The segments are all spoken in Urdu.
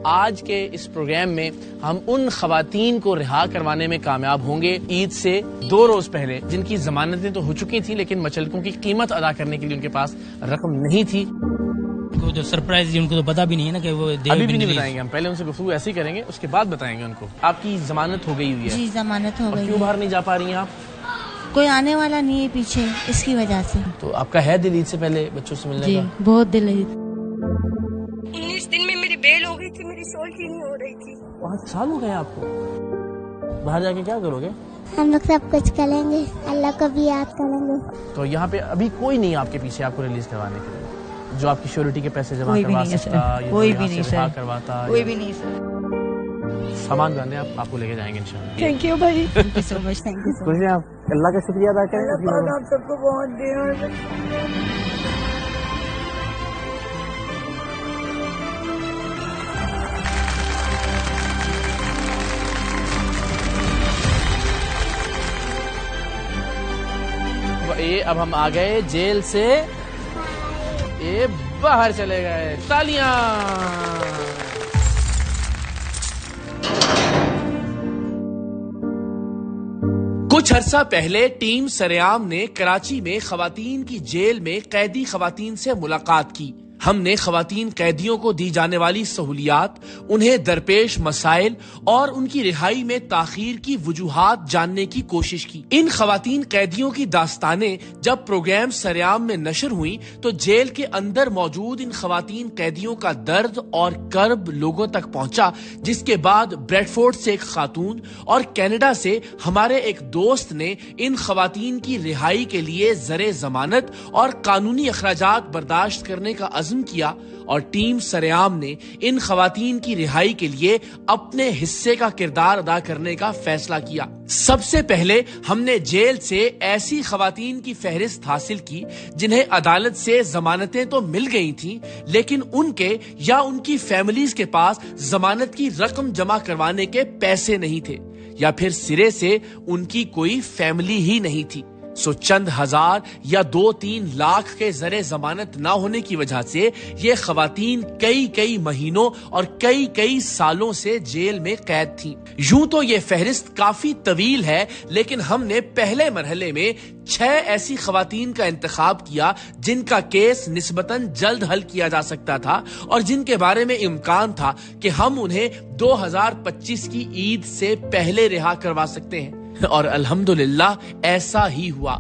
آج کے اس پروگرام میں ہم ان خواتین کو رہا کروانے میں کامیاب ہوں گے عید سے 2 روز پہلے، جن کی ضمانتیں تو ہو چکی تھیں لیکن مچلکوں کی قیمت ادا کرنے کے لیے ان کے پاس رقم نہیں تھی. کو جو سرپرائز ان کو تو پتا بھی نہیں ہے نا کہ وہ ابھی بھی نہیں بتائیں گے. ہم پہلے ان سے گفتگو ایسے ہی کریں گے، اس کے بعد بتائیں گے ان کو. آپ کی ضمانت ہو گئی ہوئی ہے؟ جی ضمانت ہو گئی. کیوں باہر نہیں جا پا رہی ہیں آپ؟ کوئی آنے والا نہیں ہے پیچھے، اس کی وجہ سے. تو آپ کا ہے دل عید سے پہلے بچوں سے ملنے جی کا؟ بہت دل ہے. 19 دن میں میری بیل ہو گئی تھی، میری سولٹ ہی نہیں ہو رہی تھی. 5 سال ہو گئے آپ کو؟ باہر جا کے کیا کرو گے؟ ہم لوگ سب کچھ کریں گے، اللہ کو بھی یاد کریں گے. تو یہاں پہ ابھی کوئی نہیں آپ کے پیچھے آپ کو ریلیز کروانے کے لیے جو آپ کی شیورٹی کے پیسے جمع کروا سکتا، کوئی بھی نہیں سر، کرواتا کوئی بھی نہیں سر. سامان باندھے آپ کو لے کے جائیں گے انشاءاللہ. تھینک یو بھائی، thank you so much. Thank you so much. آپ اللہ کا شکریہ ادا کریں. آپ سب کو بہت دیر. اب ہم آ گئے جیل سے، یہ باہر چلے گئے. تالیاں. کچھ عرصہ پہلے ٹیم سریام نے کراچی میں خواتین کی جیل میں قیدی خواتین سے ملاقات کی. ہم نے خواتین قیدیوں کو دی جانے والی سہولیات، انہیں درپیش مسائل اور ان کی رہائی میں تاخیر کی وجوہات جاننے کی کوشش کی. ان خواتین قیدیوں کی داستانیں جب پروگرام سریام میں نشر ہوئیں تو جیل کے اندر موجود ان خواتین قیدیوں کا درد اور کرب لوگوں تک پہنچا، جس کے بعد بریڈ فورڈ سے ایک خاتون اور کینیڈا سے ہمارے ایک دوست نے ان خواتین کی رہائی کے لیے زر ضمانت اور قانونی اخراجات برداشت کرنے کا عزم کیا، اور ٹیم سریام نے ان خواتین کی رہائی کے لیے اپنے حصے کا کردار ادا کرنے کا فیصلہ کیا. سب سے پہلے ہم نے جیل سے ایسی خواتین کی فہرست حاصل کی جنہیں عدالت سے ضمانتیں تو مل گئی تھیں لیکن ان کے یا ان کی فیملیز کے پاس ضمانت کی رقم جمع کروانے کے پیسے نہیں تھے، یا پھر سرے سے ان کی کوئی فیملی ہی نہیں تھی. سو چند ہزار یا 2-3 لاکھ کے زر ضمانت نہ ہونے کی وجہ سے یہ خواتین کئی مہینوں اور کئی سالوں سے جیل میں قید تھیں. یوں تو یہ فہرست کافی طویل ہے، لیکن ہم نے پہلے مرحلے میں 6 ایسی خواتین کا انتخاب کیا جن کا کیس نسبتاً جلد حل کیا جا سکتا تھا اور جن کے بارے میں امکان تھا کہ ہم انہیں 2025 کی عید سے پہلے رہا کروا سکتے ہیں، اور الحمدللہ ایسا ہی ہوا.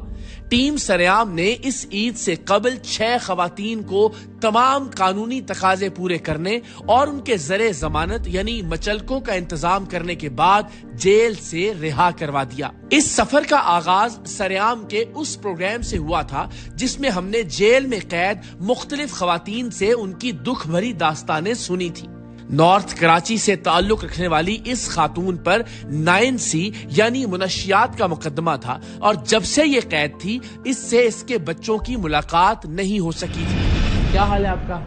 ٹیم سریام نے اس عید سے قبل 6 خواتین کو تمام قانونی تقاضے پورے کرنے اور ان کے زر ضمانت یعنی مچلکوں کا انتظام کرنے کے بعد جیل سے رہا کروا دیا. اس سفر کا آغاز سریام کے اس پروگرام سے ہوا تھا جس میں ہم نے جیل میں قید مختلف خواتین سے ان کی دکھ بھری داستانیں سنی تھی. نارتھ کراچی سے تعلق رکھنے والی اس خاتون پر 9C یعنی منشیات کا مقدمہ تھا، اور جب سے یہ قید تھی اس سے اس کے بچوں کی ملاقات نہیں ہو سکی تھی. کیا حال ہے آپ کا؟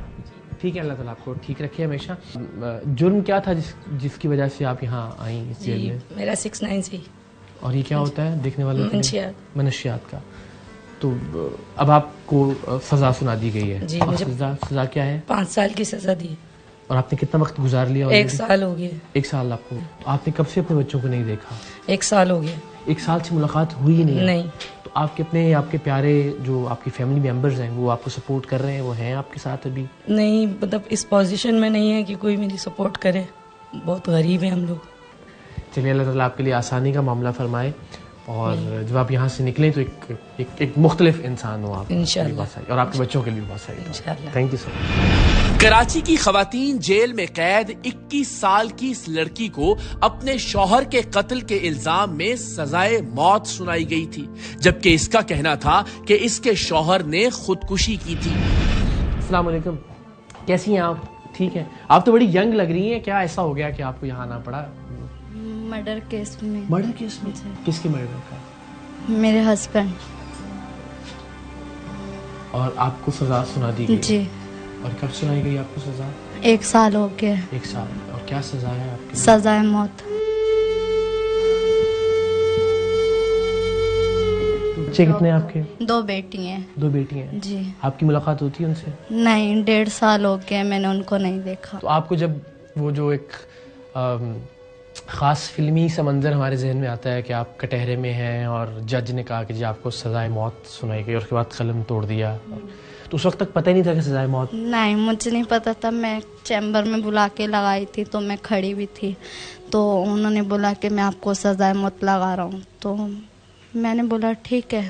ٹھیک ہے، اللہ تعالیٰ آپ کو ٹھیک رکھے ہمیشہ. جرم کیا تھا جس کی وجہ سے آپ یہاں آئیں اس جیل میں؟ میرا 69C. اور یہ کیا ہوتا ہے دیکھنے والوں کے لیے؟ منشیات کا. تو اب آپ کو سزا سنا دی گئی ہے؟ جی. سزا کیا ہے؟ 5 سال کی سزا دی. اور آپ نے کتنا وقت گزار لیا؟ 1 سال ہو گیا. 1 سال آپ کو. آپ نے کب سے اپنے بچوں کو نہیں دیکھا؟ 1 سال ہو گیا. 1 سال سے ملاقات ہوئی نہیں؟ تو آپ کے پیارے جو آپ کی فیملی ممبرز ہیں وہ آپ کو سپورٹ کر رہے ہیں، وہ ہیں آپ کے ساتھ ابھی؟ نہیں، مطلب اس پوزیشن میں نہیں ہے کہ کوئی میری سپورٹ کرے. بہت غریب ہیں ہم لوگ. چلیے اللہ تعالیٰ آپ کے لیے آسانی کا معاملہ فرمائے، اور جب آپ یہاں سے نکلیں تو ایک مختلف انسان ہو آپ انشاءاللہ، اور آپ کے بچوں کے لیے بہت ساری. تھینک یو سو مچ. کراچی کی خواتین جیل میں قید 21 سال کی اس لڑکی کو اپنے شوہر کے قتل کے الزام میں سزائے موت سنائی گئی تھی، جبکہ اس کا کہنا تھا کہ اس کے شوہر نے خودکشی کی تھی. السلام علیکم، کیسی ہیں آپ؟ ٹھیک ہے. آپ تو بڑی ینگ لگ رہی ہیں، کیا ایسا ہو گیا کہ آپ کو یہاں آنا پڑا؟ مرڈر کیس میں. مرڈر کیس میں؟ کس کے مرڈر کا؟ میرے ہسبینڈ. اور آپ کو سزا سنا دی گئی؟ جی. اور کب سنائی گئی آپ کو سزا؟ 1 سال ہو گیا. 1 سال. اور کیا سزا ہے آپ کی؟ سزائے موت. بچے کتنے آپ کے؟ 2 بیٹی ہیں. 2 بیٹی ہیں. جی. آپ کی ملاقات ہوتی ہے ان سے؟ نہیں، 1.5 سال ہو گیا میں نے ان کو نہیں دیکھا. تو آپ کو جب وہ جو ایک خاص فلمی سا منظر ہمارے ذہن میں آتا ہے کہ آپ کٹہرے میں ہیں اور جج نے کہا کہ جی آپ کو سزائے موت سنائی گئی اور اس کے بعد قلم توڑ دیا, تو اس وقت تک پتہ ہی نہیں تھا کہ سزائے موت؟ نہیں, مجھے نہیں پتا تھا. میں چیمبر میں بلا کے لگائی تھی تو میں کھڑی بھی تھی, تو انہوں نے بولا کہ میں آپ کو سزائے موت لگا رہا ہوں. تو میں نے بولا ٹھیک ہے,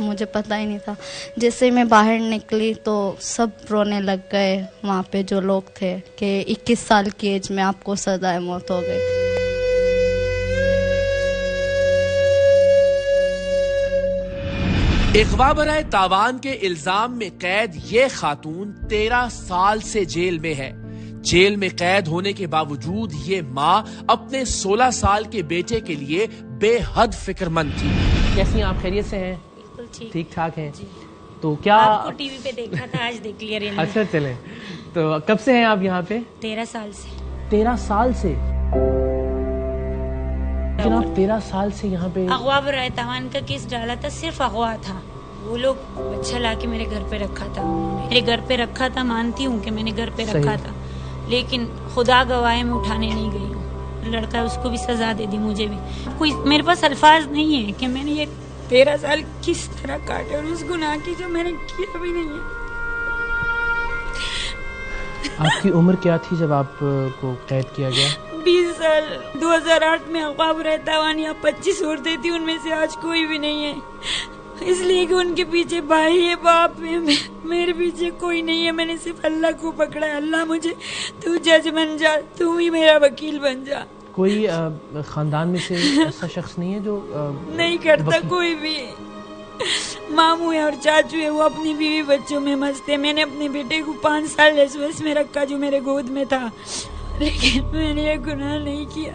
مجھے پتہ ہی نہیں تھا. جیسے میں باہر نکلی تو سب رونے لگ گئے وہاں پہ جو لوگ تھے کہ 21 سال کی ایج میں آپ کو سزائے موت ہو گئی. اغوا برائے تاوان کے الزام میں قید یہ خاتون 13 سال سے جیل میں ہے. جیل میں قید ہونے کے باوجود یہ ماں اپنے 16 سال کے بیٹے کے لیے بے حد فکر مند تھی. کیسی ہیں آپ؟ خیریت سے ہیں؟ ٹھیک ٹھاک ہیں. تو کیا آپ کو ٹی وی پہ دیکھا تھا, آج دیکھ لیا. اچھا چلیں, تو کب سے ہیں آپ یہاں پہ؟ 13 سال سے. 13 سال سے جناب, 13 سال سے یہاں پہ. اغوا برائے تاوان کا کیس ڈالا تھا, صرف اغوا تھا. وہ لوگ بچہ لا کے میرے گھر پہ رکھا تھا, میرے گھر پہ رکھا تھا. مانتی ہوں کہ میں نے گھر پہ رکھا تھا, لیکن خدا گواہ میں اٹھانے نہیں گئی ہوں. لڑکا اس کو بھی سزا دے دی, مجھے بھی. کوئی میرے پاس الفاظ نہیں ہے کہ میں نے یہ 13 سال کس طرح کاٹے, اور اس گناہ کی جو میں نے کیا بھی نہیں ہے. آپ کی عمر کیا تھی جب آپ کو قید کیا گیا؟ 20 سال. 2008 میں اغوا برائے تاوان یا 25 عورتیں تھیں, ان میں سے آج کوئی بھی نہیں ہے. اس لیے کہ ان کے پیچھے بھائی ہے, باپ ہے, میرے پیچھے کوئی نہیں ہے. میں نے صرف اللہ کو پکڑا ہے. اللہ مجھے تو جج بن جا, تو ہی میرا وکیل بن جا. کوئی خاندان میں سے ایسا شخص نہیں ہے جو نہیں کرتا؟ کوئی بھی. ماموں ہے اور چاچو ہے, وہ اپنی بیوی بچوں میں مست ہے. میں نے اپنے بیٹے کو 5 سال ایس میں رکھا جو میرے گود میں تھا, لیکن میں نے یہ گناہ نہیں کیا.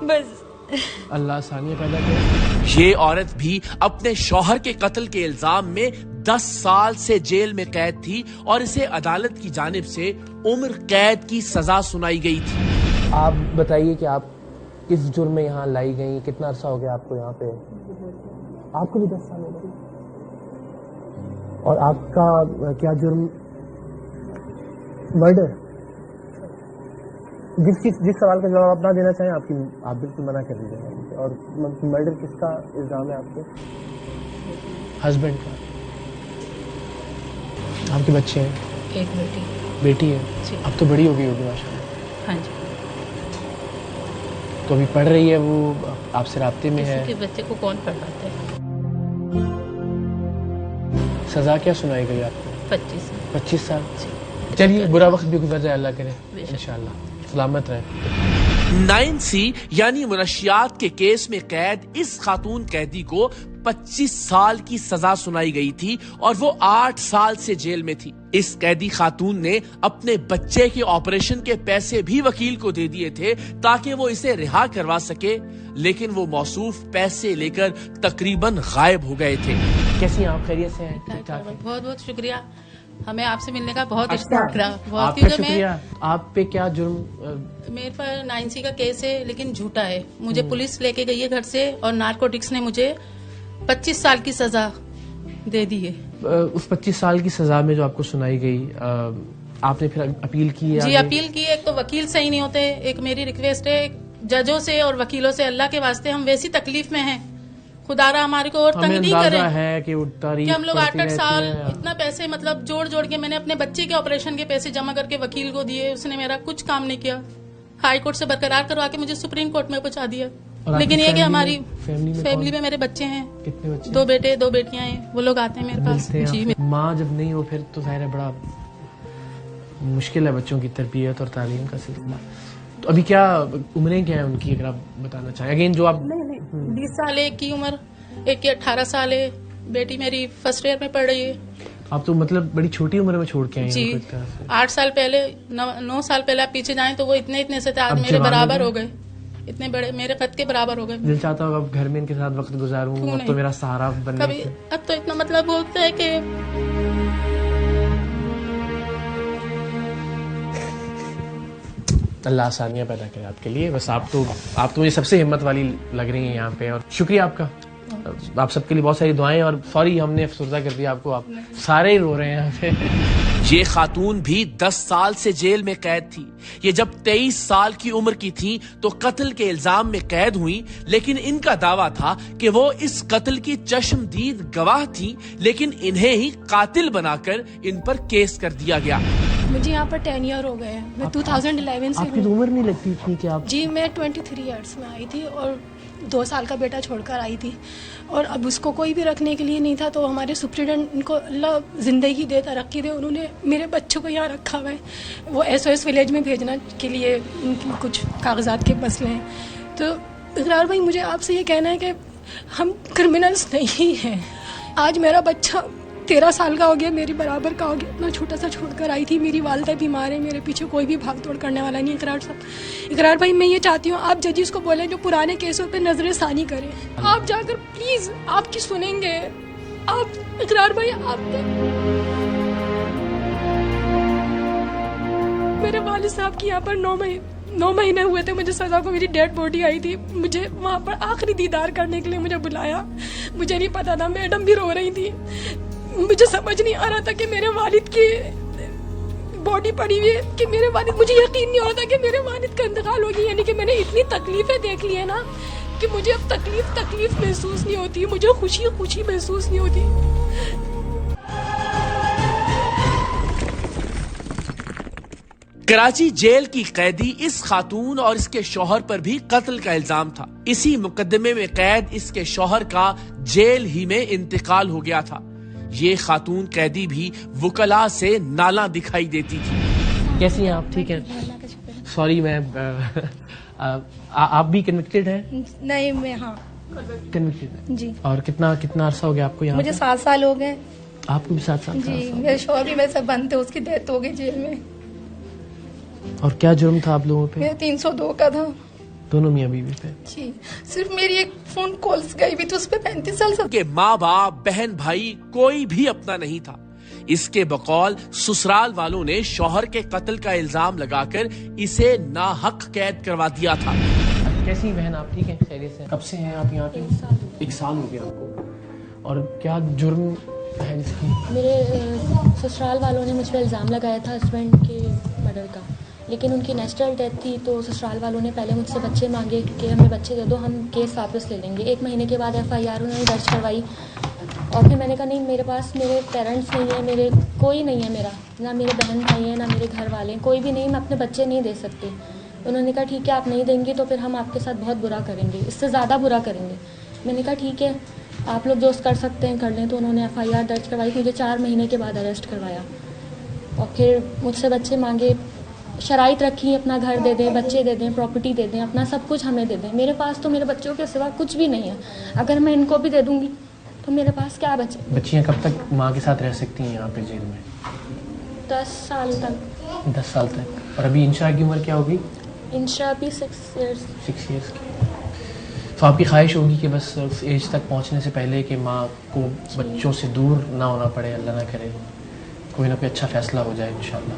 بس اللہ آسانیاں پیدا کرے. یہ عورت بھی اپنے شوہر کے قتل کے الزام میں 10 سال سے جیل میں قید تھی اور اسے عدالت کی جانب سے عمر قید کی سزا سنائی گئی تھی. آپ بتائیے کہ آپ کس جرم میں یہاں لائی گئی, کتنا عرصہ ہو گیا آپ کو یہاں پہ؟ آپ کو بھی 10 سال ہو گئے. اور آپ کا کیا جرم؟ مرڈر. جس سوال کا جواب آپ نہ دینا چاہیں آپ بالکل منع کر دیجیے. اور مرڈر کس کا الزام ہے آپ کے؟ ہسبینڈ کا. آپ کے بچے ہیں؟ ایک بیٹی ہے. اب تو بڑی ہو گئی ہوگی ماشاء اللہ. ہاں جی. تو ابھی پڑھ رہی ہے, وہ آپ سے رابطے میں ہے؟ بچے کو کون پڑھاتا ہے؟ سزا کیا سنائی گئی آپ کو؟ 25 سال. چلیے, برا وقت بھی گزر جائے اللہ کرے انشاءاللہ. سلامت رہے. 9C یعنی منشیات کے کیس میں قید اس خاتون قیدی کو 25 سال کی سزا سنائی گئی تھی اور وہ 8 سال سے جیل میں تھی. اس قیدی خاتون نے اپنے بچے کے آپریشن کے پیسے بھی وکیل کو دے دیے تھے تاکہ وہ اسے رہا کروا سکے, لیکن وہ موصوف پیسے لے کر تقریباً غائب ہو گئے تھے. کیسی ہیں آپ؟ خیریت سے ہیں؟ بہت بہت شکریہ, ہمیں آپ سے ملنے کا بہت اشتیاق رہا. آپ کا شکریہ. آپ پہ کیا جرم؟ میرے پر 9C کا کیس ہے, لیکن جھوٹا ہے. مجھے پولیس لے کے گئی ہے گھر سے, اور نارکوٹکس نے مجھے 25 سال کی سزا دے دی ہے. اس 25 سال کی سزا میں جو آپ کو سنائی گئی, آپ نے پھر اپیل کی؟ جی اپیل کی. ایک تو وکیل صحیح نہیں ہوتے, ایک میری ریکویسٹ ہے ججوں سے اور وکیلوں سے, اللہ کے واسطے ہم ویسی تکلیف میں ہیں, خدا را ہمارے کو اور تنگ نہیں کرے. ہے کہ ہم لوگ 8 سال اتنا پیسے مطلب جوڑ کے میں نے اپنے بچے کے آپریشن کے پیسے جمع کر کے وکیل کو دیے, اس نے میرا کچھ کام نہیں کیا. ہائی کورٹ سے برقرار کروا کے مجھے سپریم کورٹ میں پہنچا دیا. لیکن یہ کہ ہماری فیملی میں میرے بچے ہیں, 2 بیٹے 2 بیٹیاں ہیں, وہ لوگ آتے ہیں میرے پاس. جی ماں جب نہیں ہو پھر تو ظاہر ہے بڑا مشکل ہے بچوں کی تربیت اور تعلیم کا سلسلہ. تو ابھی کیا عمریں کیا ہیں ان کی, اگر آپ بتانا چاہیں؟ اگین جو آپ 20 سال ایک کی عمر, ایک کی 18 سال ہے. بیٹی میری فرسٹ ایئر میں پڑھ رہی ہے. آپ تو مطلب بڑی چھوٹی عمر میں چھوڑ کے آئے ہیں. جی 8 سال پہلے 9 سال پہلے آپ پیچھے جائیں تو وہ اتنے سے تھے, آج میرے برابر ہو گئے, اتنے بڑے میرے قد کے برابر ہو گئے. دل چاہتا ہوگا اب گھر میں ان کے ساتھ وقت گزاروں, اب تو میرا سہارا بننے کبھی. اب تو اتنا مطلب ہوتا ہے کہ اللہ آسانیاں پیدا کرے آپ کے لیے. بس آپ تو مجھے سب سے ہمت والی لگ رہی ہیں یہاں پہ, اور شکریہ آپ کا. آپ سب کے لیے بہت ساری دعائیں, اور سوری ہم نے افسردہ کر دیا آپ کو, آپ سارے ہی رو رہے ہیں یہاں پہ. یہ خاتون بھی 10 سال سے جیل میں قید تھی. یہ جب 23 سال کی عمر کی تھی تو قتل کے الزام میں قید ہوئی، لیکن ان کا دعویٰ تھا کہ وہ اس قتل کی چشمدید گواہ تھی، لیکن انہیں ہی قاتل بنا کر ان پر کیس کر دیا گیا. مجھے یہاں پر 10 ایئر ہو گئے ہیں. میں 2011 سے آپ کی عمر نہیں لگتی تھی کہ آپ؟ جی میں 23 ایئرس میں آئی تھی اور 2 سال کا بیٹا چھوڑ کر آئی تھی، اور اب اس کو کوئی بھی رکھنے کے لیے نہیں تھا. تو ہمارے سپرنٹینڈنٹ، ان کو اللہ زندگی دے ترقی دے، انہوں نے میرے بچوں کو یہاں رکھا ہوا ہے. وہ SOS ولیج میں بھیجنا کے لیے ان کی کچھ کاغذات کے مسئلے ہیں. تو اقرار بھائی مجھے آپ سے یہ کہنا ہے کہ ہم کرمنلز نہیں ہیں. آج میرا بچہ 13 سال کا ہو گیا، میری برابر کا ہو گیا، اتنا چھوٹا سا چھوڑ کر آئی تھی. میری والدہ بیمار ہے، میرے پیچھے کوئی بھی بھاگ دوڑ کرنے والا نہیں. اقرار بھائی میں یہ چاہتی ہوں آپ ججز کو بولیں جو پرانے کیسوں پہ نظر ثانی کریں. آپ جا کر پلیز آپ کی سنیں گے. آپ اقرار بھائی آپ میرے والد صاحب کی یہاں پر 9 مہینے ہوئے تھے مجھے سزا کو. میری ڈیڈ باڈی آئی تھی، مجھے وہاں پر آخری دیدار کرنے کے لیے مجھے بلایا. مجھے نہیں پتا تھا، میڈم بھی رو رہی تھی. مجھے سمجھ نہیں آ رہا تھا کہ میرے والد کی باڈی پڑی ہوئی ہے، کہ میرے والد، مجھے یقین نہیں ہو رہا تھا کہ میرے والد کا انتقال ہو گیا. یعنی کہ میں نے اتنی تکلیفیں دیکھ لی ہیں نا کہ مجھے اب تکلیف محسوس نہیں ہوتی، مجھے خوشی محسوس نہیں ہوتی. کراچی جیل کی قیدی اس خاتون اور اس کے شوہر پر بھی قتل کا الزام تھا. اسی مقدمے میں قید اس کے شوہر کا جیل ہی میں انتقال ہو گیا تھا. یہ خاتون قیدی بھی وکلاء سے نالاں دکھائی دیتی تھی. کیسی ہیں آپ؟ ٹھیک ہے. سوری میں آپ بھی کنوکٹڈ ہیں؟ نہیں میں ہاں کنوکٹڈ جی. اور کتنا عرصہ ہو گیا آپ کو یہاں؟ مجھے 7 سال ہو گئے. آپ کو بھی 7 سال؟ جی میرے شوہر بھی میرے سے بند تھے، اس کی ڈیتھ ہو گئی جیل میں. اور کیا جرم تھا آپ لوگوں پہ؟ میرے 302 کا تھا. دونوں میاں بیوی پہ؟ جی صرف میری ایک فون کالز گئی بھی تو اس پہ 35 سال کہ ماں باپ بہن بھائی کوئی بھی اپنا نہیں تھا. اس کے بقول سسرال والوں نے شوہر کے قتل کا الزام لگا کر اسے ناحق قید کروا دیا تھا. کیسی بہن آپ؟ ٹھیک ہے، خیریت سے؟ کب سے ہیں آپ یہاں پہ؟ 1 سال ہو گیا آپ کو. اور کیا جرم ہے اس کی؟ میرے سسرال والوں نے مجھ پہ الزام لگایا تھا ہسبینڈ کے مرڈر کا، لیکن ان کی نیچرل ڈیتھ تھی تو سسرال والوں نے پہلے مجھ سے بچے مانگے کہ ہمیں بچے دے دو، ہم کیس واپس لے لیں گے. 1 مہینے کے بعد FIR انہوں نے درج کروائی. اور پھر میں نے کہا نہیں، میرے پاس میرے پیرنٹس نہیں ہیں، میرے کوئی نہیں ہے، میرا نہ میرے بہن بھائی ہیں نہ میرے گھر والے ہیں، کوئی بھی نہیں، میں اپنے بچے نہیں دے سکتی. انہوں نے کہا ٹھیک ہے آپ نہیں دیں گے تو پھر ہم آپ کے ساتھ بہت برا کریں گے، اس سے زیادہ برا کریں گے. میں نے کہا ٹھیک ہے آپ لوگ جو کر سکتے ہیں کر لیں. تو انہوں نے FIR درج کروائی، مجھے 4 مہینے کے بعد اریسٹ کروایا. اور پھر مجھ سے بچے مانگے، شرائط رکھی اپنا گھر دے دیں، بچے دے دیں، پراپرٹی دے دیں، اپنا سب کچھ ہمیں دے دیں. میرے پاس تو میرے بچوں کے سوا کچھ بھی نہیں ہے. اگر میں ان کو بھی دے دوں گی تو میرے پاس کیا بچے. بچیاں کب تک ماں کے ساتھ رہ سکتی ہیں یہاں پہ جیل میں؟ 10 سال تک. 10 سال تک. اور ابھی انشا کی عمر کیا ہوگی؟ انشا بھی 6 ایئرس. 6 ایئرس کی. تو آپ کی خواہش ہوگی کہ بس اس ایج تک پہنچنے سے پہلے کہ ماں کو بچوں سے دور نہ ہونا پڑے، اللہ نہ کرے کوئی نہ کوئی اچھا فیصلہ ہو جائے انشاءاللہ.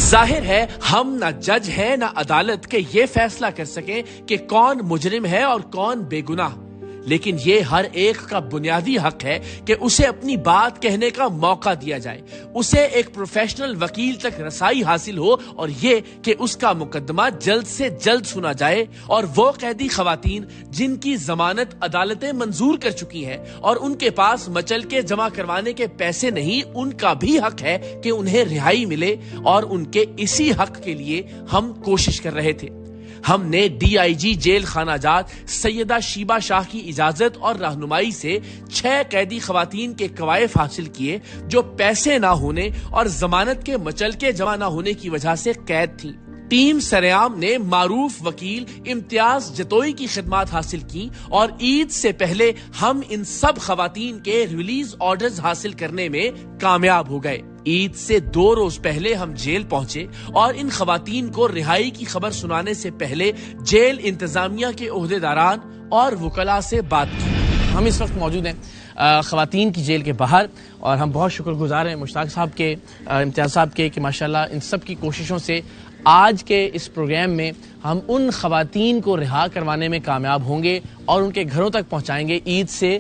ظاہر ہے ہم نہ جج ہیں نہ عدالت کہ یہ فیصلہ کر سکیں کہ کون مجرم ہے اور کون بے گناہ، لیکن یہ ہر ایک کا بنیادی حق ہے کہ اسے اپنی بات کہنے کا موقع دیا جائے، اسے ایک پروفیشنل وکیل تک رسائی حاصل ہو، اور یہ کہ اس کا مقدمہ جلد سے جلد سنا جائے. اور وہ قیدی خواتین جن کی ضمانت عدالتیں منظور کر چکی ہیں اور ان کے پاس مچل کے جمع کروانے کے پیسے نہیں، ان کا بھی حق ہے کہ انہیں رہائی ملے، اور ان کے اسی حق کے لیے ہم کوشش کر رہے تھے. ہم نے DIG جیل خانہ جات سیدہ شیبہ شاہ کی اجازت اور رہنمائی سے 6 قیدی خواتین کے کوائف حاصل کیے جو پیسے نہ ہونے اور ضمانت کے مچل کے جمع نہ ہونے کی وجہ سے قید تھیں. ٹیم سریام نے معروف وکیل امتیاز جتوئی کی خدمات حاصل کی، اور عید سے پہلے ہم ان سب خواتین کے ریلیز آرڈرز حاصل کرنے میں کامیاب ہو گئے. عید سے 2 روز پہلے ہم جیل پہنچے اور ان خواتین کو رہائی کی خبر سنانے سے پہلے جیل انتظامیہ کے عہدیداران اور وکلاء سے بات کی. ہم اس وقت موجود ہیں خواتین کی جیل کے باہر، اور ہم بہت شکر گزار ہیں مشتاق صاحب کے، امتیاز صاحب کے، کہ ماشاءاللہ ان سب کی کوششوں سے آج کے اس پروگرام میں ہم ان خواتین کو رہا کروانے میں کامیاب ہوں گے اور ان کے گھروں تک پہنچائیں گے عید سے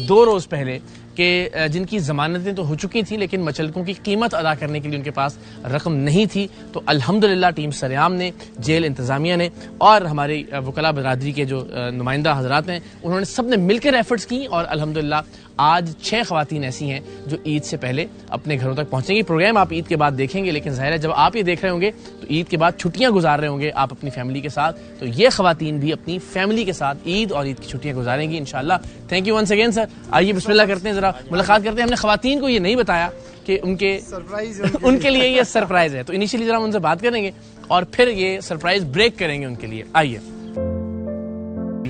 2 روز پہلے. کہ جن کی ضمانتیں تو ہو چکی تھیں لیکن مچلکوں کی قیمت ادا کرنے کے لیے ان کے پاس رقم نہیں تھی. تو الحمدللہ ٹیم سریام نے، جیل انتظامیہ نے اور ہمارے وکلاء برادری کے جو نمائندہ حضرات ہیں انہوں نے سب نے مل کر ایفرٹس کی اور الحمدللہ آج 6 خواتین ایسی ہیں جو عید سے پہلے اپنے گھروں تک پہنچیں گی. پروگرام آپ عید کے بعد دیکھیں گے لیکن ظاہر ہے جب آپ یہ دیکھ رہے ہوں گے تو عید کے بعد چھٹیاں گزار رہے ہوں گے آپ اپنی فیملی کے ساتھ، تو یہ خواتین بھی اپنی فیملی کے ساتھ عید اور عید کی چھٹیاں گزاریں گی انشاءاللہ. Thank you once again sir. آئیے بسم اللہ کرتے ہیں، ذرا ملاقات کرتے ہیں. ہم نے خواتین کو یہ نہیں بتایا کہ ان کے لیے یہ سرپرائز ہے، تو انیشلی ذرا ہم ان سے بات کریں گے اور پھر یہ سرپرائز بریک کریں گے ان کے لیے. آئیے.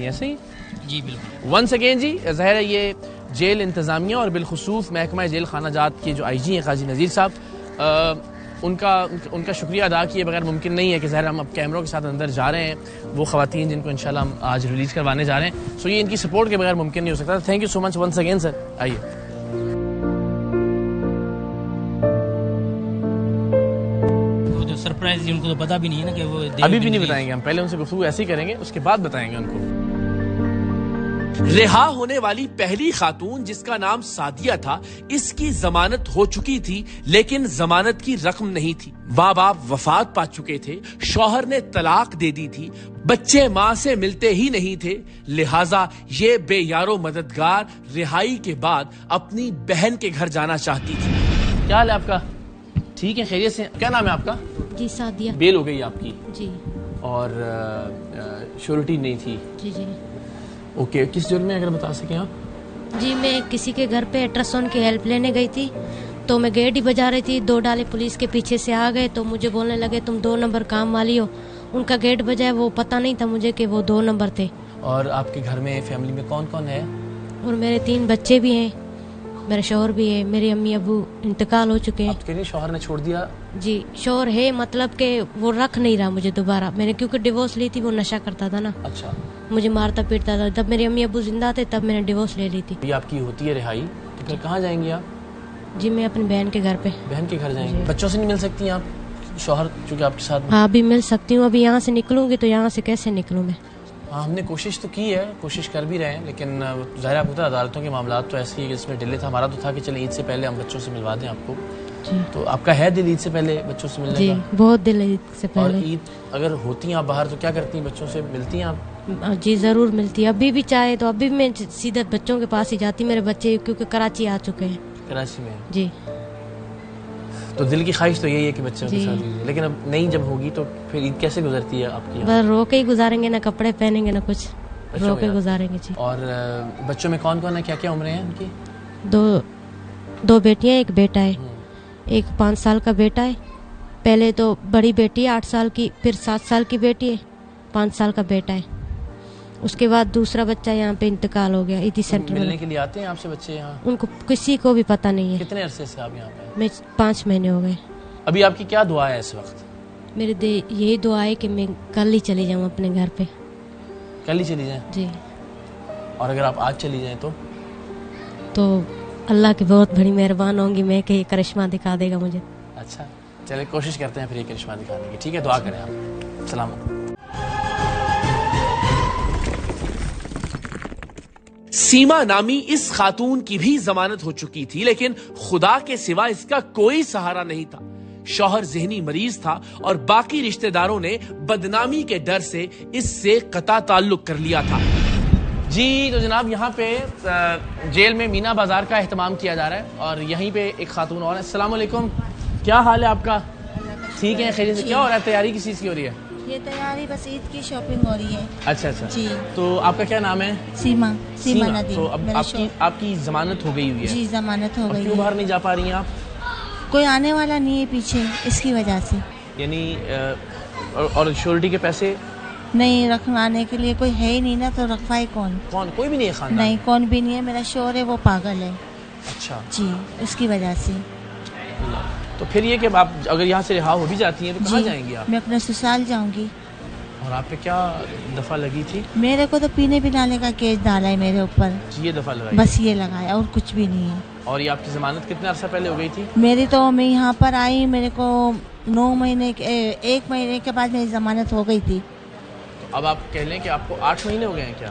ایسے ہی جی بالکل. ونس اگین جی، ظاہر ہے یہ جیل انتظامیہ اور بالخصوص محکمہ جیل خانہ جات کے جو آئی جی ہیں قاضی نذیر صاحب، ان کا شکریہ ادا کیے بغیر ممکن نہیں ہے کہ ظاہر ہم اب کیمروں کے ساتھ اندر جا رہے ہیں وہ خواتین جن کو انشاءاللہ ہم آج ریلیز کروانے جا رہے ہیں، سو یہ ان کی سپورٹ کے بغیر ممکن نہیں ہو سکتا. Thank you so much once again sir. آئیے. وہ جو سرپرائز ان کو تو پتا بھی نہیں ہے نا کہ وہ ابھی بھی نہیں بتائیں گے، ہم پہلے ان سے گفتگو ایسے ہی کریں گے اس کے بعد بتائیں گے ان کو. رہا ہونے والی پہلی خاتون جس کا نام سعدیہ تھا، اس کی ضمانت ہو چکی تھی لیکن ضمانت کی رقم نہیں تھی. ماں باپ وفات پا چکے تھے، شوہر نے طلاق دے دی تھی، بچے ماں سے ملتے ہی نہیں تھے، لہٰذا یہ بے یارو مددگار رہائی کے بعد اپنی بہن کے گھر جانا چاہتی تھی. کیا حال ہے آپ کا؟ ٹھیک ہے، خیریت سے؟ کیا نام ہے آپ کا؟ جی سعدیہ. بیل ہو گئی آپ کی جی. اور شیورٹی نہیں تھی؟ جی جی. اوکے. کس جرم میں اگر بتا سکیں آپ؟ جی میں کسی کے گھر پہ الٹراساؤنڈ کی ہیلپ لینے گئی تھی تو میں گیٹ ہی بجا رہی تھی، 2 ڈالے پولیس کے پیچھے سے آ گئے تو مجھے بولنے لگے تم 2 نمبر کام والی ہو. ان کا گیٹ بجا ہے، وہ پتہ نہیں تھا مجھے کہ وہ 2 نمبر تھے. اور آپ کے گھر میں فیملی میں کون کون ہے؟ اور میرے 3 بچے بھی ہیں، میرا شوہر بھی ہے، میری امی ابو انتقال ہو چکے ہیں. آپ کے لیے شوہر نے چھوڑ دیا؟ جی شوہر ہے، مطلب کہ وہ رکھ نہیں رہا مجھے دوبارہ. میں نے کیونکہ ڈیورس لی تھی، وہ نشہ کرتا تھا نا. اچھا. مجھے مارتا پیٹتا تھا. جب میری امی ابو زندہ تھے تب میں نے ڈیورس لے لی تھی. یہ آپ کی ہوتی ہے رہائی تو پھر کہاں جائیں گی آپ؟ جی میں اپنی بہن کے گھر پہ. بہن کے گھر جائیں گے. بچوں سے نہیں مل سکتی آپ؟ شوہر چونکہ آپ کے ساتھ؟ ہاں ابھی مل سکتی ہوں. ابھی یہاں سے نکلوں گی تو یہاں سے کیسے نکلوں میں؟ ہاں ہم نے کوشش تو کی ہے، کوشش کر بھی رہے ہیں لیکن ظاہر آپ ہوتا ہے عدالتوں کے معاملات تو ایسے ہی اس میں ڈیلے تھا. ہمارا تو تھا کہ چلیں عید سے پہلے ہم بچوں سے ملوا دیں آپ کو. جی. تو آپ کا ہے دل عید سے پہلے بچوں سے ملنے جی کا؟ بہت دل ہے عید سے اور پہلے. عید اگر ہوتی ہیں آپ باہر تو کیا کرتی ہیں؟ بچوں سے ملتی ہیں آپ؟ جی ضرور ملتی ہے. ابھی بھی چاہے تو ابھی بھی میں سیدھا بچوں کے پاس ہی جاتی. میرے بچے کیونکہ کراچی آ چکے ہیں. کراچی میں؟ جی. تو دل کی خواہش تو یہی ہے کہ بچوں کے ساتھ لیجیے، لیکن اب نہیں جب ہوگی تو پھر عید کیسے گزرتی ہے آپ کی؟ بس رو کے ہی گزاریں گے، نہ کپڑے پہنیں گے نہ کچھ، رو کے گزاریں گے. جی. اور بچوں میں کون کون ہے، کیا کیا عمریں ہیں ان کی؟ 2 بیٹیاں، 1 بیٹا ہے. ایک 5 سال کا بیٹا ہے. پہلے تو بڑی بیٹی ہے 8 سال کی، پھر 7 سال کی بیٹی ہے، 5 سال کا بیٹا ہے. اس کے بعد دوسرا بچہ یہاں پہ انتقال ہو گیا ایٹی سینٹر میں. ملنے کے لیے آتے ہیں آپ سے بچے یہاں؟ ان کو کسی کو بھی پتہ نہیں ہے. کتنے عرصے سے آپ یہاں پہ؟ میں 5 مہینے ہو گئے. ابھی آپ کی کیا دعا ہے اس وقت؟ میرے یہی دعا ہے کہ میں کل ہی چلی جاؤں اپنے گھر پہ. کل ہی چلی جائیں؟ جی. اور اگر آپ آج چلی جائیں تو اللہ کی بہت بڑی مہربان ہوں گی میں کہ یہ کرشمہ دکھا دے گا مجھے. اچھا چلے کوشش کرتے ہیں پھر یہ کرشمہ دکھانے کی. ٹھیک ہے، دعا کریں آپ. سلام. سیما نامی اس خاتون کی بھی ضمانت ہو چکی تھی لیکن خدا کے سوا اس کا کوئی سہارا نہیں تھا. شوہر ذہنی مریض تھا اور باقی رشتہ داروں نے بدنامی کے ڈر سے اس سے قطع تعلق کر لیا تھا. جی تو جناب یہاں پہ جیل میں مینا بازار کا اہتمام کیا جا رہا ہے اور یہیں پہ ایک خاتون اور ہے. السلام علیکم، کیا حال ہے آپ کا؟ ٹھیک ہے، خیریت سے؟ کیا ہو رہا ہے؟ تیاری کس چیز کی ہو رہی ہے؟ یہ تیاری بس عید کی شاپنگ ہو رہی ہے. اچھا اچھا. جی. تو آپ کا کیا نام ہے؟ سیما ندیم. تو اب آپ کی ضمانت ہو گئی ہوئی ہے؟ جی ضمانت ہو گئی. کیوں باہر نہیں جا پا رہی ہیں آپ؟ کوئی آنے والا نہیں ہے پیچھے، اس کی وجہ سے. یعنی اور شیورٹی کے پیسے نہیں رکھوانے کے لیے کوئی ہے ہی نہیں نا، تو رکھوائے کون؟ کوئی بھی نہیں ہے خاندان؟ نہیں کون بھی نہیں ہے. میرا شوہر ہے وہ پاگل ہے. اچھا. جی اس کی وجہ سے. تو پھر یہ کہ آپ اگر یہاں سے رہا ہو بھی جاتی ہیں تو کہاں جائیں گی آپ؟ میں اپنے سسرال جاؤں گی. اور آپ پہ کیا دفعہ لگی تھی؟ میرے کو تو پینے پلانے کا کیس ڈالا ہے میرے اوپر. یہ دفعہ لگائی؟ بس یہ لگایا اور کچھ بھی نہیں ہے. اور یہ آپ کی ضمانت کتنے عرصہ پہلے ہو گئی تھی؟ میری تو میں یہاں پر آئی، میرے کو 1 مہینے کے بعد میری ضمانت ہو گئی تھی. اب آپ کہہ لیں کہ آپ کو 8 مہینے ہو گئے ہیں کیا؟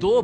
2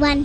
1।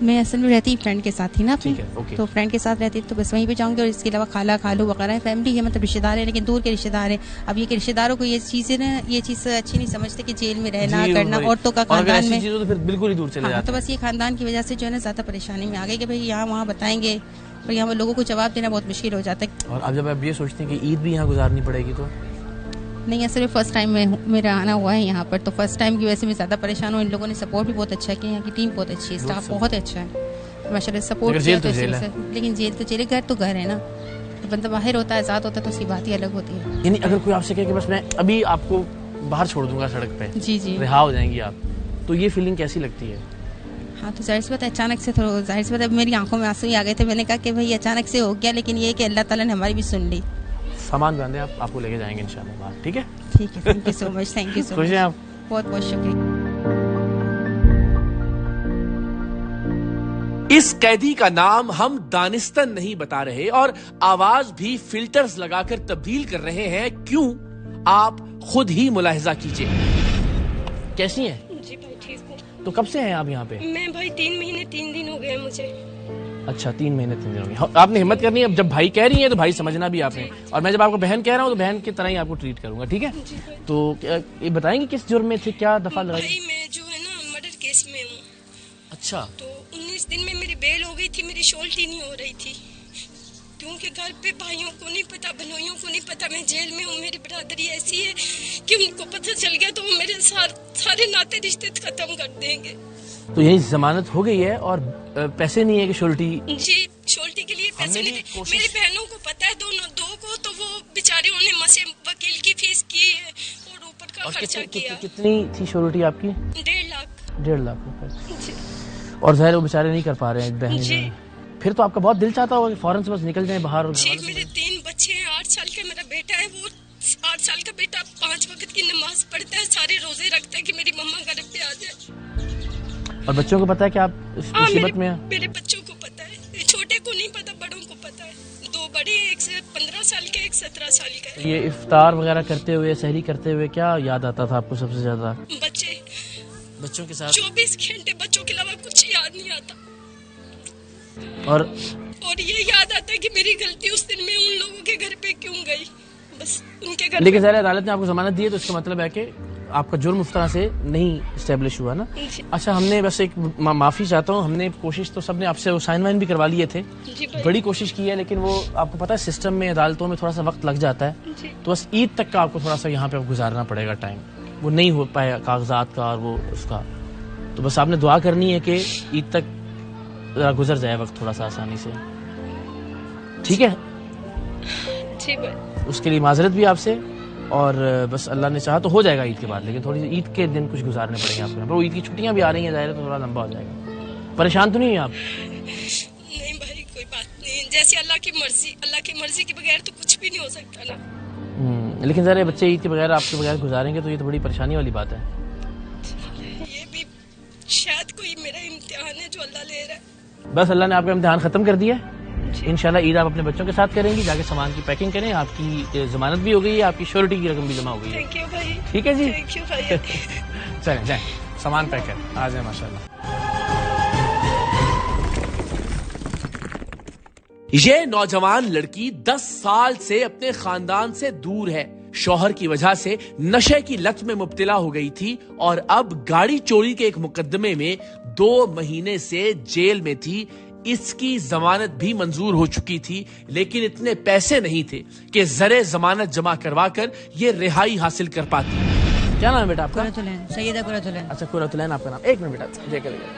میں اصل میں رہتی فرینڈ کے ساتھ تھی نا اپنی, ٹھیک ہے, اوکے. تو فرینڈ کے ساتھ رہتی تو بس وہیں پہ جاؤں گی, اور اس کے علاوہ خالہ خالو وغیرہ فیملی ہے, مطلب رشتہ دار ہیں لیکن دور کے رشتہ دار ہیں. اب یہ کہ رشتہ داروں کو یہ چیزیں نا, یہ چیز اچھی نہیں سمجھتے کہ جیل میں رہنا کرنا, عورتوں کا خاندان میں تو پھر بالکل ہی دور چلے جاتے تو بس یہ خاندان کی وجہ سے جو ہے نا زیادہ پریشانی میں آ گئی کہ بھائی یہاں وہاں بتائیں گے, اور یہاں لوگوں کو جواب دینا بہت مشکل ہو جاتا ہے. اور اب جب آپ یہ سوچتے ہیں کہ عید بھی یہاں گزارنی پڑے گی تو نہیں, اصل میں فرسٹ ٹائم میرا آنا ہوا ہے یہاں پر, تو فرسٹ ٹائم کی وجہ سے میں زیادہ پریشان ہوں. ان لوگوں نے سپورٹ بھی بہت اچھا کیا, یہاں کی ٹیم بہت اچھی ہے, اسٹاف بہت اچھا ہے ماشاء اللہ, سپورٹ کیا. لیکن جیل تو جیل, گھر تو گھر ہے نا, بندہ باہر ہوتا ہے, آزاد ہوتا ہے تو اس کی بات ہی الگ ہوتی ہے. یعنی اگر کوئی آپ سے کہے کہ بس میں ابھی آپ کو باہر چھوڑ دوں گا سڑک پہ, جی جی, رہا ہو جائیں گی آپ, تو یہ فیلنگ کیسی لگتی ہے؟ ہاں تو ظاہر سی بات ہے, اچانک سے تھوڑا ظاہر سی بات ہے میری آنکھوں میں آنسو ہی آ گئے تھے. میں نے کہا کہ بھائی اچانک سے ہو گیا, لیکن یہ کہ اللہ تعالیٰ نے ہماری بھی سن لی. سامان باندھے آپ کو لے کے جائیں گے انشاءاللہ باہر, ٹھیک ہے؟ ٹھیک ہے, thank you so much, thank you so much, خوش ہیں آپ؟ بہت بہت شکریہ. اس قیدی کا نام ہم دانستن نہیں بتا رہے اور آواز بھی فلٹرز لگا کر تبدیل کر رہے ہیں. کیوں, آپ خود ہی ملاحظہ کیجئے. کیسی ہیں؟ جی بھائی ٹھیک ہوں. تو کب سے ہیں آپ یہاں پہ؟ میں بھائی 3 مہینے 3 دن ہو گئے مجھے. اچھا 3 مہینے 3 دن ہو گئے. آپ نے ہمت کرنی ہے, جب بھائی کہہ رہی ہیں تو بھائی سمجھنا بھی آپ نے, اور میں جب آپ کو بہن کہہ رہا ہوں تو بہن کی طرح ہی آپ کو ٹریٹ کروں گا, ٹھیک ہے؟ تو یہ بتائیں گے کس جرم میں تھے, کیا دفعہ لگائی؟ بھائی میں جو ہے نا مرڈر کیس میں ہوں. اچھا. تو 19 دن میں میری بیل ہو گئی تھی, میری شولٹی نہیں ہو رہی تھی, کیونکہ گھر پہ بھائیوں کو نہیں پتا, بہنوئیوں کو نہیں پتا میں جیل میں ہوں. میری برادری ایسی ہے کہ ان کو پتہ چل گیا تو وہ میرے سارے ناطے رشتے ختم کر دیں گے. تو یہی ضمانت ہو گئی ہے اور پیسے نہیں ہے کہ شورٹی؟ جی شورٹی کے لیے پیسے نہیں تھے. میری بہنوں کو پتا ہے, دو کو, تو وہ بیچارے انہیں مسے وکیل کی فیس کی ہے اور اوپر کا خرچہ کیا. کتنی تھی شورٹی آپ کی؟ 1.5 لاکھ. 1.5 لاکھ روپے. اور ظاہر وہ بیچارے نہیں کر پا رہے ہیں بہن. جی. پھر تو آپ کا بہت دل چاہتا ہوگا کہ فوراً سے بس نکل جائیں باہر. جی میرے 3 بچے ہیں, 8 سال کا میرا بیٹا ہے, وہ 8 سال کا بیٹا 5 وقت کی نماز پڑھتا ہے, سارے روزے رکھتا ہے کہ میری مما گھر پہ آ جائے. اور بچوں کو پتا ہے کہ آپ اس مصیبت میں ہیں؟ میرے بچوں کو پتا ہے, چھوٹے کو نہیں پتا, بڑوں کو پتا ہے. 2 بڑے, ایک 15 سال کا, ایک 17 سال کا ہے. یہ افطار وغیرہ کرتے ہوئے, سحری کرتے ہوئے کیا یاد آتا تھا آپ کو سب سے زیادہ؟ بچوں کے ساتھ 24 گھنٹے بچوں کے علاوہ کچھ یاد نہیں آتا. اور یہ یاد آتا ہے کہ میری غلطی اس دن میں ان لوگوں کے گھر پہ کیوں گئی, بس ان کے گھر. لیکن ظاہر عدالت نے آپ کو ضمانت دی ہے تو اس کا مطلب ہے کہ آپ کا جرم اس طرح سے نہیں اسٹیبلش ہوا نا. اچھا, ہم نے بس ایک معافی چاہتا ہوں, ہم نے کوشش تو سب نے آپ سے وہ سائن وائن بھی کروا لیے تھے, بڑی کوشش کی ہے, لیکن وہ آپ کو پتا ہے سسٹم میں, عدالتوں میں تھوڑا سا وقت لگ جاتا ہے. تو بس عید تک کا آپ کو تھوڑا سا یہاں پہ گزارنا پڑے گا ٹائم, وہ نہیں ہو پائے کاغذات کا اور وہ اس کا. تو بس آپ نے دعا کرنی ہے کہ عید تک گزر جائے وقت تھوڑا سا آسانی سے, ٹھیک ہے؟ اس کے لیے معذرت بھی آپ سے, اور بس اللہ نے چاہا تو ہو جائے گا عید کے بعد, لیکن تھوڑی سی عید کے دن کچھ گزارنے پڑیں گے آپ کو. وہ عید کی چھٹیاں بھی آ رہی ہیں, ظاہر ہے تو تھوڑا لمبا ہو جائے گا. پریشان تو نہیں ہیں آپ؟ نہیں بھائی کوئی بات نہیں, جیسے اللہ کی مرضی کے بغیر تو کچھ بھی نہیں ہو سکتا نا. لیکن ذرا بچے عید کے بغیر آپ کے بغیر گزاریں گے تو یہ تو بڑی پریشانی والی بات ہے. یہ بھی شاید کوئی میرا امتحان ہے جو اللہ لے رہا ہے. بس اللہ نے آپ کا امتحان ختم کر دیا ہے. انشاءاللہ عید آپ اپنے بچوں کے ساتھ کریں گی, جا کے سامان کی پیکنگ کریں. آپ کی ضمانت بھی ہو گئی ہے, آپ کی شورٹی کی رقم بھی جمع ہو گئی ہے. تھینک یو بھائی. ٹھیک ہے جی, تھینک یو بھائی. چلیں جائیں, سامان پیک کریں, آ جائیں. ماشاءاللہ. یہ نوجوان لڑکی 10 سال سے اپنے خاندان سے دور ہے. شوہر کی وجہ سے نشے کی لت میں مبتلا ہو گئی تھی اور اب گاڑی چوری کے ایک مقدمے میں 2 مہینے سے جیل میں تھی. اس کی ضمانت بھی منظور ہو چکی تھی, لیکن اتنے پیسے نہیں تھے کہ زر ضمانت جمع کروا کر یہ رہائی حاصل کر پاتی. کیا نام ہے بیٹا آپ کا؟ سیدہ قرۃ العین. اچھا قرۃ العین آپ کا نام. ایک منٹ بیٹا,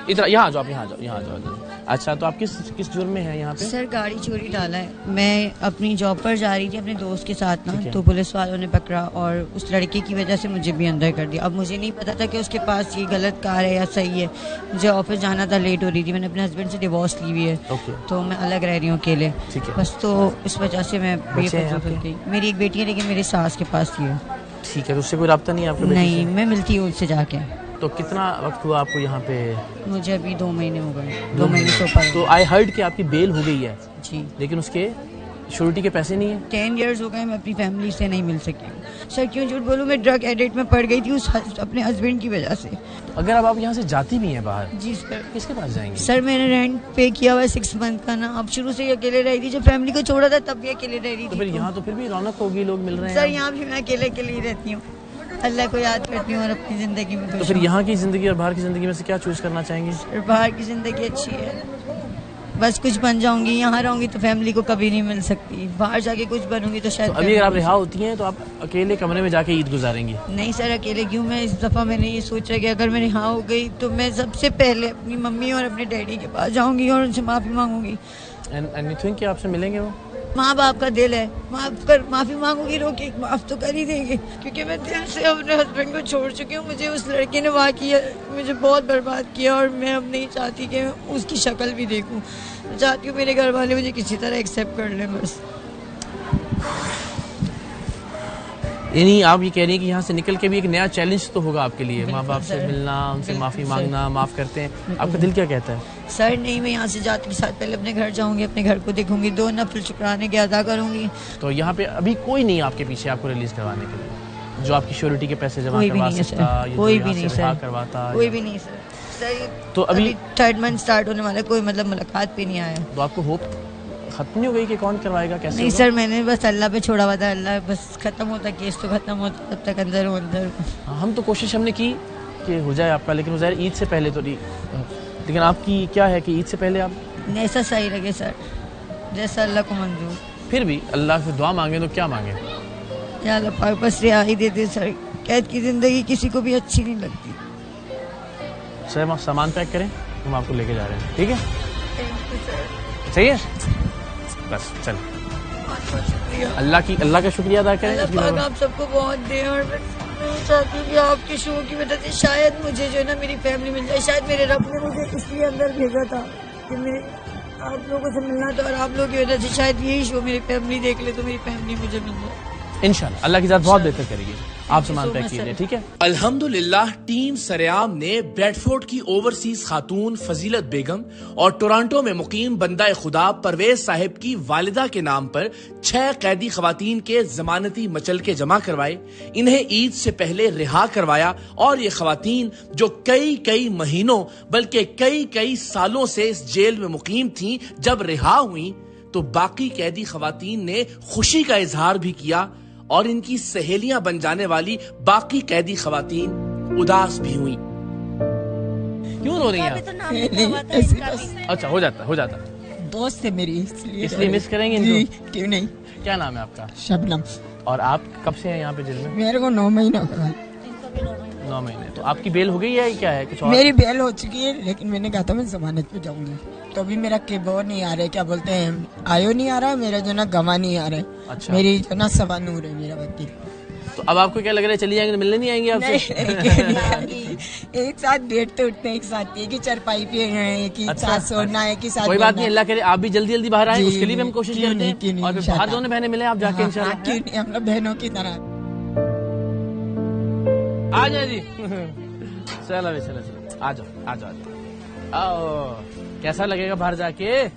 ادھر یہاں جاؤ, یہاں جاؤ. اچھا, تو آپ کس جرم میں ہیں یہاں پہ؟ سر گاڑی چوری ڈالا ہے. میں اپنی جاب پر جا رہی تھی اپنے دوست کے ساتھ نا, تو پولیس والوں نے پکڑا اور اس لڑکے کی وجہ سے مجھے بھی اندر کر دیا. اب مجھے نہیں پتا تھا کہ اس کے پاس یہ غلط کار ہے یا صحیح ہے. مجھے آفس جانا تھا, لیٹ ہو رہی تھی, میں نے اپنے ہسبینڈ سے ڈیورس لی ہوئی ہے, تو میں الگ رہ رہی ہوں اکیلے بس. تو اس وجہ سے میں میری ایک بیٹی ہے لیکن میری ساس کے پاس تھی. ٹھیک ہے, تو اس سے کوئی رابطہ نہیں ہے آپ کا؟ نہیں, میں ملتی ہوں اس سے جا کے. تو کتنا وقت ہوا آپ کو یہاں پہ؟ مجھے ابھی 2 مہینے ہو گئے. 2 مہینے سے اوپر. تو آئی ہرڈ کہ آپ کی بیل ہو گئی ہے. جی. لیکن اس کے شورٹی کے پیسے نہیں ہیں. 10 ایئرز ہو گئے میں اپنی فیملی سے نہیں مل سکی ہوں. سر کیوں جھوٹ بولوں, میں ڈرگ ایڈکٹ میں پڑ گئی تھی اپنے ہسبینڈ کی وجہ سے. اگر اب آپ یہاں سے جاتی بھی ہیں باہر, جی سر, کس کے پاس جائیں گے؟ سر میں نے رینٹ پے کیا ہوا ہے 6 month کا نا. اب شروع سے اکیلے رہی تھی, جب فیملی کو چھوڑا تھا تب بھی اکیلے رہ رہی تو تھی. پھر یہاں تو پھر بھی رونق ہوگی, لوگ مل رہے ہیں. سر یہاں بھی میں اکیلے ہی رہتی ہوں, اللہ کو یاد کرتی ہوں اور اپنی زندگی میں. تو پھر یہاں کی زندگی اور باہر کی زندگی میں سے کیا چوز کرنا چاہیں گے؟ باہر کی زندگی اچھی ہے, بس کچھ بن جاؤں گی. یہاں رہوں گی تو فیملی کو کبھی نہیں مل سکتی, باہر جا کے کچھ بنوں گی تو شاید. ابھی اگر آپ رہا ہوتی ہیں تو آپ اکیلے کمرے میں جا کے عید گزاریں گی؟ نہیں سر, اکیلے کیوں. میں اس دفعہ میں نے یہ سوچا کہ اگر میں رہا ہو گئی تو میں سب سے پہلے اپنی ممی اور اپنے ڈیڈی کے پاس جاؤں گی اور ان سے معافی مانگوں گی. اینی تھنگ کہ آپ سے ملیں گے وہ؟ ماں باپ کا دل ہے, معافی مانگوں گی, رو کے معاف تو کر ہی دیں گے, کیونکہ میں دل سے اپنے ہسبینڈ کو چھوڑ چکی ہوں. مجھے اس لڑکے نے واہ کیا, مجھے بہت برباد کیا, اور میں اب نہیں چاہتی کہ میں اس کی شکل بھی دیکھوں. میں چاہتی ہوں میرے گھر والے مجھے کسی طرح ایکسیپٹ کر لیں بس. یعنی آپ یہ کہہ رہی ہیں کہ یہاں سے نکل کے بھی ایک نیا چیلنج تو ہوگا آپ کے لیے, ماں باپ سے ملنا, ان سے معافی مانگنا, معاف کرتے ہیں. آپ کا دل کیا کہتا ہے؟ سر نہیں, میں یہاں سے جاتی کے ساتھ پہلے اپنے گھر جاؤں گی, اپنے گھر کو دیکھوں گی, 2 نفل شکرانے کے ادا کروں گی. تو یہاں پہ ابھی کوئی نہیں آپ کے پیچھے آپ کو ریلیز کروانے کے لیے, جو آپ کی شیورٹی کے پیسے جمع کروا سکتا, کوئی بھی نہیں سر, کرواتا, کوئی بھی نہیں سر. سر تو ابھی 3rd month سٹارٹ ہونے والا, کوئی مطلب ملاقات پہ نہیں آیا. تو آپ کو ہوپ ختم نہیں ہو گئی کہ کون کروائے گا, کیسے؟ نہیں سر, میں نے بس اللہ پہ چھوڑا ہوا تھا. اللہ بس ختم ہوتا کیس تو ختم ہوتا, تب تک اندر ہوں اندر. ہم تو کوشش ہم نے کی کہ ہو جائے آپ کا, لیکن ظاہر عید سے پہلے تو نہیں. لیکن آپ کی کیا ہے کہ عید سے پہلے آپ ایسا صحیح لگے سر, جیسا اللہ کو منظور. پھر بھی اللہ سے دعا مانگیں تو کیا مانگیں؟ یا اللہ پاک بس رہائی دے دے سر. قید کی زندگی کسی کو بھی اچھی نہیں لگتی. سر آپ سامان پیک کریں, ہم آپ کو لے کے جا رہے ہیں, ٹھیک ہے؟ صحیح ہے, بس چلیں. اللہ کا شکریہ ادا کریں. اللہ پاک آپ سب کو بہت دے, اور میں چاہتی ہوں کہ آپ کے شو کی وجہ سے شاید مجھے جو ہے نا میری فیملی مل جائے. شاید میرے رب نے مجھے اس لیے اندر بھیجا تھا کہ میرے آپ لوگوں سے ملنا تھا, اور آپ لوگوں کی وجہ سے شاید یہی شو میری فیملی دیکھ لے تو میری فیملی مجھے مل جائے. انشاءاللہ اللہ کی ذات بہت بہتر کرے گی. آپ سامان پیک کیجیے, ٹھیک ہے؟ الحمدللہ ٹیم سریام نے بریڈفورڈ کی اوورسیز خاتون فضیلت بیگم اور ٹورانٹو میں مقیم بندہ خدا پرویز صاحب کی والدہ کے نام پر 6 قیدی خواتین کے ضمانتی مچلکے جمع کروائے, انہیں عید سے پہلے رہا کروایا, اور یہ خواتین جو کئی مہینوں بلکہ کئی سالوں سے اس جیل میں مقیم تھیں, جب رہا ہوئیں تو باقی قیدی خواتین نے خوشی کا اظہار بھی کیا, اور ان کی سہیلیاں بن جانے والی باقی قیدی خواتین اداس بھی ہوئیں. کیوں رو رہی ہیں؟ اچھا ہو جاتا دوست ہے میری, اس لیے مس کریں گے ان کو. کیوں نہیں. کیا نام ہے آپ کا؟ شبنم. اور آپ کب سے ہیں یہاں پہ جیل میں؟ میرے کو 9 مہینہ ہوا ہے. 9 مہینے. تو آپ کی بیل ہو گئی ہے کیا ہے کچھ اور؟ میری بیل ہو چکی ہے, لیکن میں نے کہا تھا میں ضمانت پہ جاؤں گی, تو ابھی میرا وہ نہیں آ رہا ہے, کیا بولتے ہیں, آیو نہیں آ رہا, میرا جو نا گواہ نہیں آ رہا ہے. اچھا. میری جو نا سوا نور ہے میرا وکیل. تو اب آپ کو کیا لگ رہا ہے, چلی جائیں گے, ملنے نہیں آئیں گے آپ سے؟ ایک ساتھ بیٹھتے اٹھتے ہیں, ایک ساتھ ایک ہی چرپائی پہ ہیں, ایک ہی ساتھ سونا ہے, ایک ہی ساتھ. کوئی بات نہیں, اللہ کرے آپ بھی جلدی باہر آئیں, اس کے لیے بھی ہم کوشش کرتے ہیں, اور باہر دونوں بہنیں ملیں آپ جا کے انشاءاللہ. کیوں نہیں, ہم لوگ بہنوں کی طرح. آ جائیں جی, چلو آ جاؤ. کیسا لگے گا باہر جا کے؟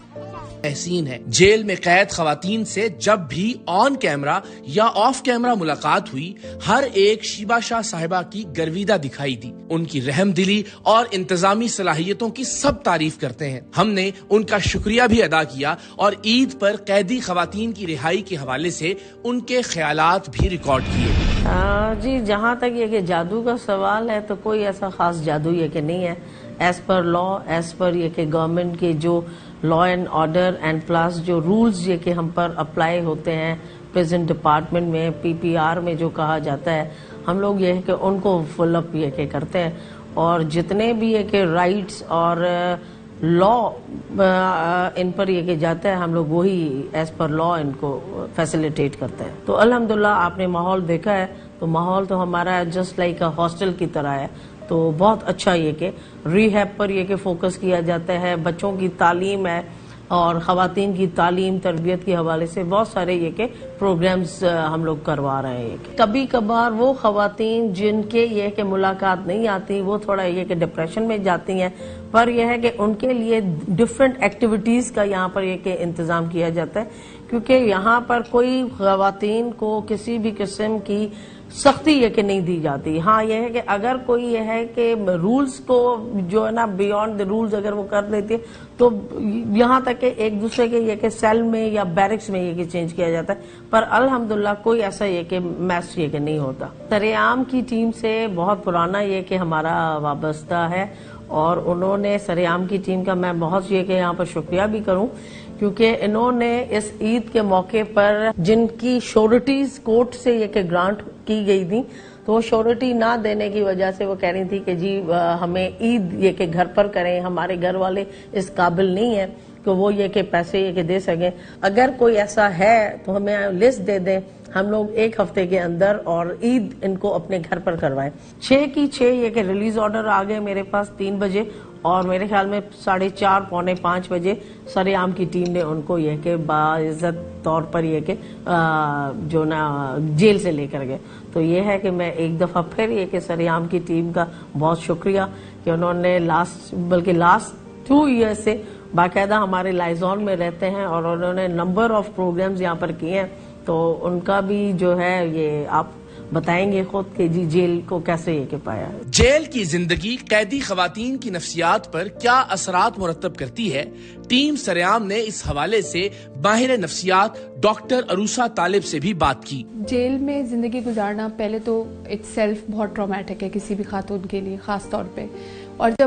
تحسین ہے. جیل میں قید خواتین سے جب بھی آن کیمرہ یا آف کیمرہ ملاقات ہوئی, ہر ایک شیبہ شاہ صاحبہ کی گرویدہ دکھائی دی. ان کی رحم دلی اور انتظامی صلاحیتوں کی سب تعریف کرتے ہیں. ہم نے ان کا شکریہ بھی ادا کیا, اور عید پر قیدی خواتین کی رہائی کے حوالے سے ان کے خیالات بھی ریکارڈ کیے. جی, جہاں تک یہ کہ جادو کا سوال ہے تو کوئی ایسا خاص جادو یہ کہ نہیں ہے. ایز پر لا, ایز پر یہ کہ گورنمنٹ کے جو law and order and plus جو رولز یہ کہ ہم پر اپلائی ہوتے ہیں پریزنٹ ڈپارٹمنٹ میں, PPR میں جو کہا جاتا ہے, ہم لوگ یہ ہے کہ ان کو فل اپ یہ کہ کرتے ہیں, اور جتنے بھی یہ کہ رائٹس اور لا ان پر یہ کہ جاتا ہے, ہم لوگ وہی ایز پر لا ان کو فیسیلیٹیٹ کرتے ہیں. تو الحمدللہ آپ نے ماحول دیکھا ہے, تو ماحول تو ہمارا جسٹ لائک اے ہاسٹل کی طرح ہے. تو بہت اچھا یہ کہ ریہیب پر یہ کہ فوکس کیا جاتا ہے, بچوں کی تعلیم ہے, اور خواتین کی تعلیم تربیت کے حوالے سے بہت سارے یہ کہ پروگرامز ہم لوگ کروا رہے ہیں. یہ کہ کبھی کبھار وہ خواتین جن کے یہ کہ ملاقات نہیں آتی, وہ تھوڑا یہ کہ ڈپریشن میں جاتی ہیں, پر یہ ہے کہ ان کے لیے ڈفرینٹ ایکٹیویٹیز کا یہاں پر یہ کہ انتظام کیا جاتا ہے, کیونکہ یہاں پر کوئی خواتین کو کسی بھی قسم کی سختی یہ کہ نہیں دی جاتی. ہاں یہ ہے کہ اگر کوئی یہ ہے کہ رولز کو جو ہے نا بیونڈ دا رولز اگر وہ کر دیتی ہے تو یہاں تک کہ ایک دوسرے کے یہ کہ سیل میں یا بیرکس میں یہ کہ چینج کیا جاتا ہے, پر الحمدللہ کوئی ایسا یہ کہ میس یہ کہ نہیں ہوتا. سرعام کی ٹیم سے بہت پرانا یہ کہ ہمارا وابستہ ہے, اور انہوں نے سرعام کی ٹیم کا میں بہت یہ کہ یہاں پر شکریہ بھی کروں, کیونکہ انہوں نے اس عید کے موقع پر جن کی شورٹیز کورٹ سے یہ کہ گرانٹ کی گئی تھی, تو وہ شورٹی نہ دینے کی وجہ سے وہ کہہ رہی تھی کہ جی ہمیں عید یہ کہ گھر پر کریں, ہمارے گھر والے اس قابل نہیں ہیں کہ وہ یہ کہ پیسے یہ کہ دے سکیں. اگر کوئی ایسا ہے تو ہمیں لسٹ دے دیں, ہم لوگ ایک ہفتے کے اندر اور عید ان کو اپنے گھر پر کروائیں. 6 کی 6 یہ کہ ریلیز آرڈر آ گئے میرے پاس 3 بجے, اور میرے خیال میں 4:30 پونے 5 بجے سرعام کی ٹیم نے ان کو یہ کہ باعزت طور پر یہ کہ جو نا جیل سے لے کر گئے. تو یہ ہے کہ میں ایک دفعہ پھر یہ کہ سرعام کی ٹیم کا بہت شکریہ کہ انہوں نے لاسٹ 2 ایئر سے باقاعدہ ہمارے لائزون میں رہتے ہیں, اور انہوں نے نمبر آف پروگرامز یہاں پر کیے ہیں, تو ان کا بھی جو ہے یہ آپ بتائیں گے خود کہ جی جیل کو کیسے یہ کہ پایا. جیل کی زندگی قیدی خواتین کی نفسیات پر کیا اثرات مرتب کرتی ہے, ٹیم سرعام نے اس حوالے سے ماہر نفسیات ڈاکٹر عروسہ طالب سے بھی بات کی. جیل میں زندگی گزارنا پہلے تو اٹ سیلف بہت ٹرامیٹک ہے کسی بھی خاتون کے لیے خاص طور پہ, اور جب